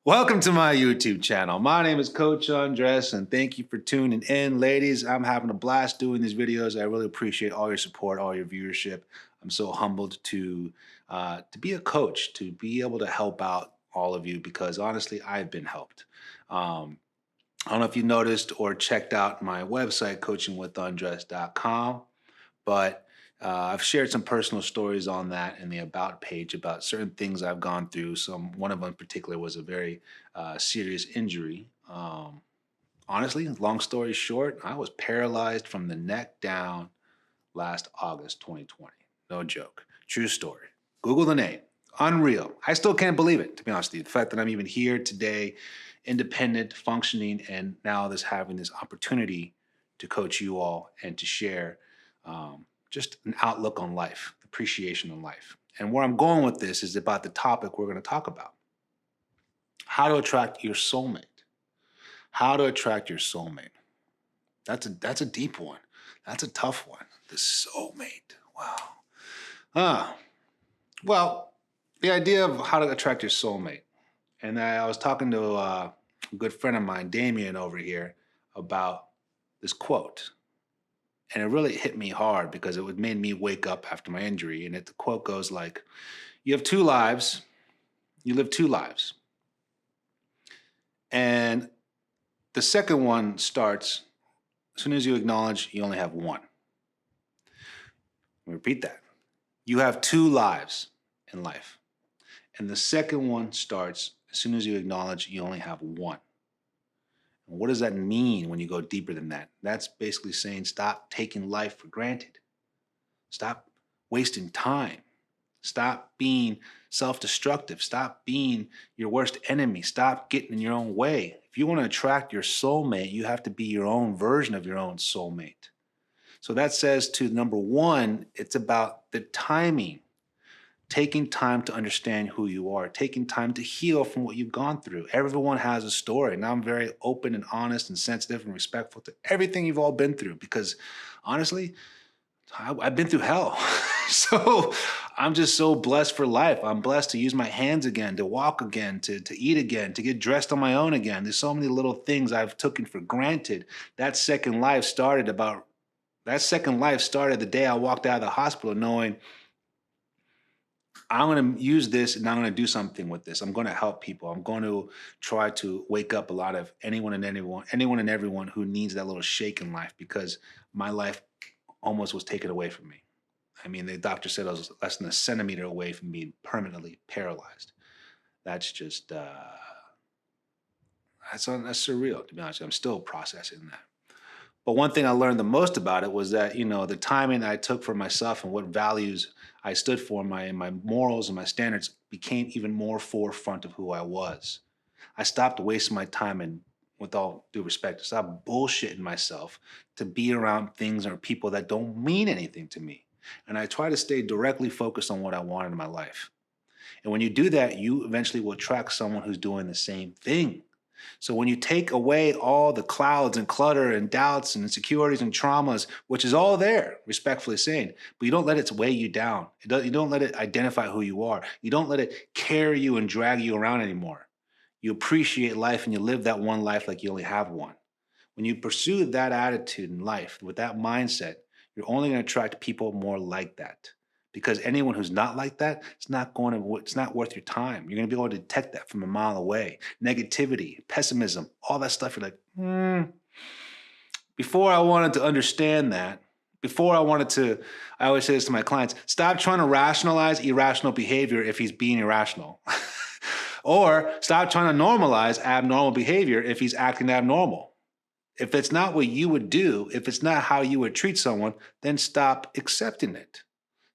Welcome to my YouTube channel. My name is Coach Andres, and thank you for tuning in. Ladies, I'm having a blast doing these videos. I really appreciate all your support, all your viewership. I'm so humbled to be a coach, to be able to help out all of you because honestly, I've been helped. I don't know if you noticed or checked out my website, coachingwithundress.com, but I've shared some personal stories on that in the About page about certain things I've gone through. One of them in particular was a very serious injury. Honestly, long story short, I was paralyzed from the neck down last August 2020. No joke. True story. Google the name. Unreal. I still can't believe it, to be honest with you. The fact that I'm even here today, independent, functioning, and now having this opportunity to coach you all and to share just an outlook on life, appreciation on life. And where I'm going with this is about the topic we're going to talk about. How to attract your soulmate. How to attract your soulmate. That's a deep one. That's a tough one. The soulmate. Wow. Well, the idea of how to attract your soulmate. And I was talking to a good friend of mine, Damien, over here, about this quote. And it really hit me hard because it made me wake up after my injury. And the quote goes like, you have two lives, you live two lives. And the second one starts as soon as you acknowledge you only have one. Let me repeat that. You have two lives in life. And the second one starts as soon as you acknowledge you only have one. And what does that mean when you go deeper than that? That's basically saying stop taking life for granted. Stop wasting time. Stop being self-destructive. Stop being your worst enemy. Stop getting in your own way. If you want to attract your soulmate, you have to be your own version of your own soulmate. So that says to number one, it's about the timing. Taking time to understand who you are, taking time to heal from what you've gone through. Everyone has a story, and I'm very open and honest and sensitive and respectful to everything you've all been through because honestly, I've been through hell. So I'm just so blessed for life. I'm blessed to use my hands again, to walk again, to eat again, to get dressed on my own again. There's so many little things I've taken for granted. That second life started the day I walked out of the hospital knowing I'm going to use this and I'm going to do something with this. I'm going to help people. I'm going to try to wake up a lot of anyone and everyone who needs that little shake in life because my life almost was taken away from me. I mean, the doctor said I was less than a centimeter away from being permanently paralyzed. That's just, that's surreal, to be honest. I'm still processing that. But one thing I learned the most about it was that, the timing I took for myself and what values I stood for, my morals and my standards became even more forefront of who I was. I stopped wasting my time and, with all due respect, I stopped bullshitting myself to be around things or people that don't mean anything to me. And I try to stay directly focused on what I want in my life. And when you do that, you eventually will attract someone who's doing the same thing. So when you take away all the clouds and clutter and doubts and insecurities and traumas, which is all there, respectfully saying, but you don't let it weigh you down. You don't let it identify who you are. You don't let it carry you and drag you around anymore. You appreciate life and you live that one life like you only have one. When you pursue that attitude in life with that mindset, you're only going to attract people more like that. Because anyone who's not like that, it's not worth your time. You're going to be able to detect that from a mile away. Negativity, pessimism, all that stuff. You're like, Before I wanted to understand that, I always say this to my clients, stop trying to rationalize irrational behavior if he's being irrational. Or stop trying to normalize abnormal behavior if he's acting abnormal. If it's not what you would do, if it's not how you would treat someone, then stop accepting it.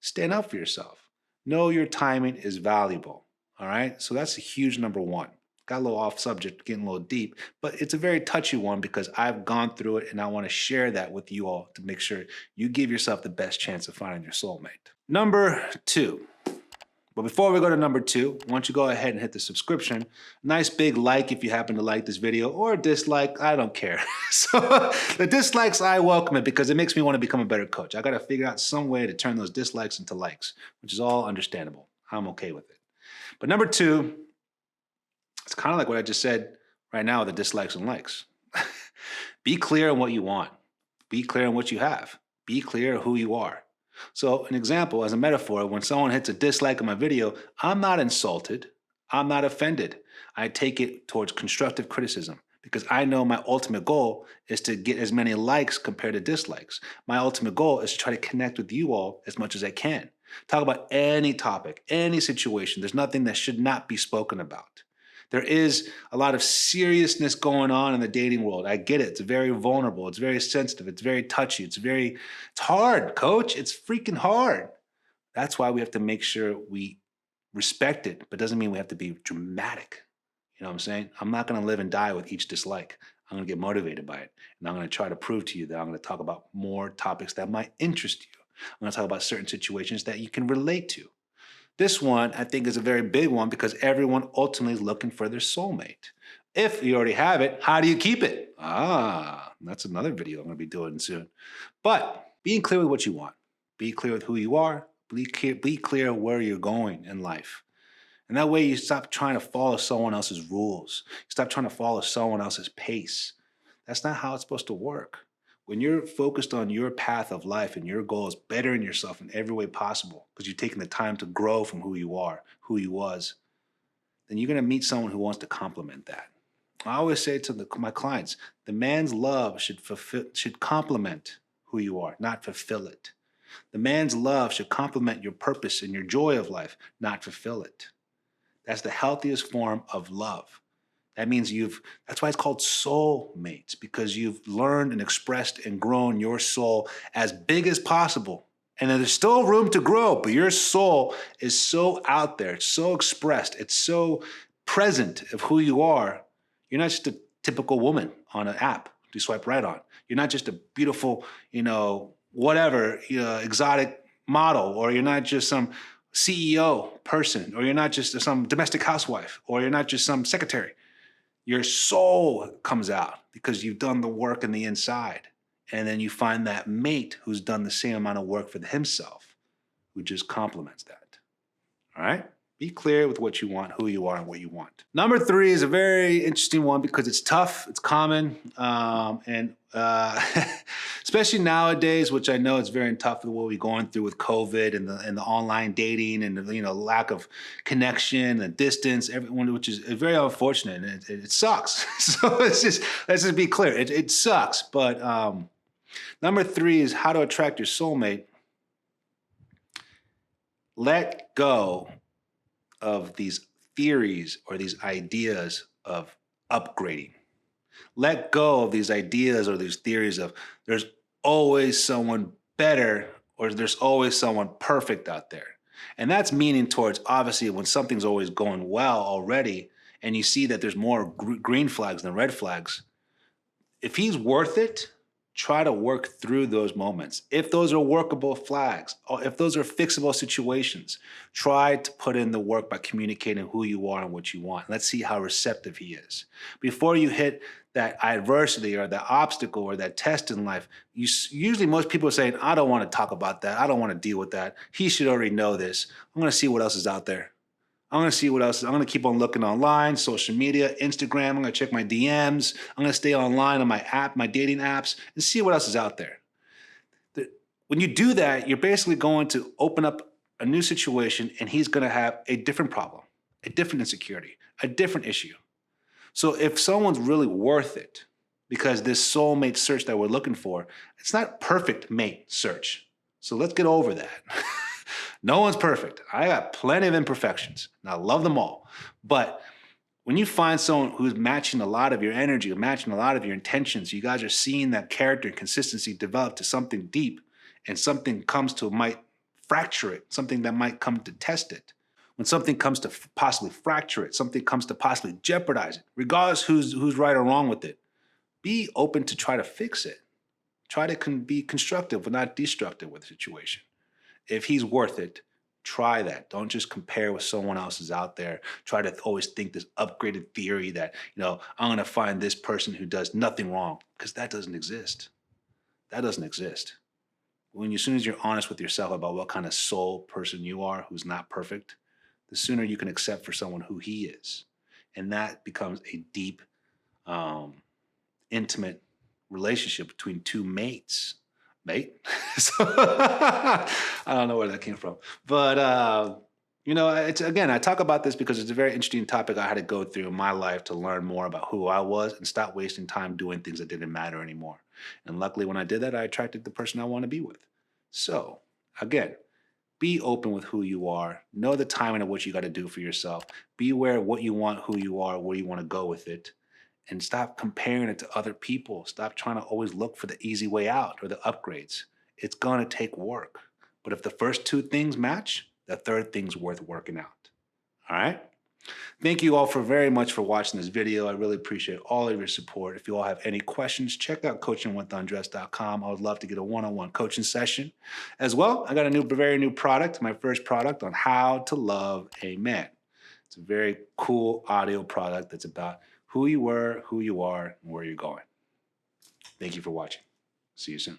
Stand up for yourself. Know your timing is valuable. All right? So that's a huge number one. Got a little off subject, getting a little deep, but it's a very touchy one because I've gone through it and I want to share that with you all to make sure you give yourself the best chance of finding your soulmate. Number two. But before we go to number two, why don't you go ahead and hit the subscription. Nice big like if you happen to like this video, or dislike, I don't care. So the dislikes, I welcome it because it makes me want to become a better coach. I got to figure out some way to turn those dislikes into likes, which is all understandable. I'm okay with it. But number two, It's kind of like what I just said right now with the dislikes and likes. Be clear on what you want. Be clear on what you have. Be clear who you are. So, an example, as a metaphor, when someone hits a dislike on my video, I'm not insulted. I'm not offended. I take it towards constructive criticism because I know my ultimate goal is to get as many likes compared to dislikes. My ultimate goal is to try to connect with you all as much as I can. Talk about any topic, any situation. There's nothing that should not be spoken about. There is a lot of seriousness going on in the dating world. I get it. It's very vulnerable. It's very sensitive. It's very touchy. It's hard, coach. It's freaking hard. That's why we have to make sure we respect it, but doesn't mean we have to be dramatic. You know what I'm saying? I'm not going to live and die with each dislike. I'm going to get motivated by it. And I'm going to try to prove to you that I'm going to talk about more topics that might interest you. I'm going to talk about certain situations that you can relate to. This one, I think, is a very big one because everyone ultimately is looking for their soulmate. If you already have it, how do you keep it? That's another video I'm going to be doing soon. But being clear with what you want, be clear with who you are, be clear where you're going in life. And that way you stop trying to follow someone else's rules. You stop trying to follow someone else's pace. That's not how it's supposed to work. When you're focused on your path of life and your goal is bettering yourself in every way possible because you've taken the time to grow from who you are, who you was, then you're going to meet someone who wants to complement that. I always say to my clients, the man's love should complement who you are, not fulfill it. The man's love should complement your purpose and your joy of life, not fulfill it. That's the healthiest form of love. That means that's why it's called soulmates, because you've learned and expressed and grown your soul as big as possible. And there's still room to grow, but your soul is so out there, it's so expressed, it's so present of who you are. You're not just a typical woman on an app you swipe right on. You're not just a beautiful, whatever, exotic model, or you're not just some CEO person, or you're not just some domestic housewife, or you're not just some secretary. Your soul comes out because you've done the work in the inside. And then you find that mate who's done the same amount of work for himself, who just complements that. All right? Be clear with what you want, who you are, and what you want. Number 3 is a very interesting one because it's tough, it's common, and especially nowadays, which I know is very tough with what we're going through with COVID and the online dating and the lack of connection and distance, everyone, which is very unfortunate. And it sucks. So let's just be clear. It sucks. But number 3 is how to attract your soulmate. Let go of these theories or these ideas of upgrading. Let go of these ideas or these theories of there's always someone better or there's always someone perfect out there. And that's meaning towards, obviously, when something's always going well already and you see that there's more green flags than red flags, if he's worth it, try to work through those moments. If those are workable flags, or if those are fixable situations, try to put in the work by communicating who you are and what you want. Let's see how receptive he is. Before you hit that adversity or that obstacle or that test in life, usually most people are saying, I don't want to talk about that. I don't want to deal with that. He should already know this. I'm going to see what else is out there. I'm going to see what else. I'm going to keep on looking online, social media, Instagram. I'm going to check my DMs. I'm going to stay online on my dating apps, and see what else is out there. When you do that, you're basically going to open up a new situation, and he's going to have a different problem, a different insecurity, a different issue. So if someone's really worth it, because this soulmate search that we're looking for, it's not perfect mate search. So let's get over that. No one's perfect. I got plenty of imperfections, and I love them all. But when you find someone who's matching a lot of your energy, matching a lot of your intentions, you guys are seeing that character and consistency develop to something deep, and something comes to might fracture it, something that might come to test it. When something comes to possibly fracture it, something comes to possibly jeopardize it, regardless who's right or wrong with it, be open to try to fix it. Try to be constructive but not destructive with the situation. If he's worth it, try that. Don't just compare with someone else's out there. Try to always think this upgraded theory that, I'm going to find this person who does nothing wrong, because that doesn't exist. That doesn't exist. As soon as you're honest with yourself about what kind of soul person you are who's not perfect, the sooner you can accept for someone who he is. And that becomes a deep, intimate relationship between two mates. Mate? So, I don't know where that came from. But, it's again, I talk about this because it's a very interesting topic I had to go through in my life to learn more about who I was and stop wasting time doing things that didn't matter anymore. And luckily, when I did that, I attracted the person I want to be with. So, again, be open with who you are. Know the timing of what you got to do for yourself. Be aware of what you want, who you are, where you want to go with it. And stop comparing it to other people. Stop trying to always look for the easy way out or the upgrades. It's going to take work. But if the first two things match, the third thing's worth working out. All right? Thank you all very much for watching this video. I really appreciate all of your support. If you all have any questions, check out coachingwithundress.com. I would love to get a one-on-one coaching session. As well, I got a very new product, my first product on how to love a man. It's a very cool audio product that's about who you were, who you are, and where you're going. Thank you for watching. See you soon.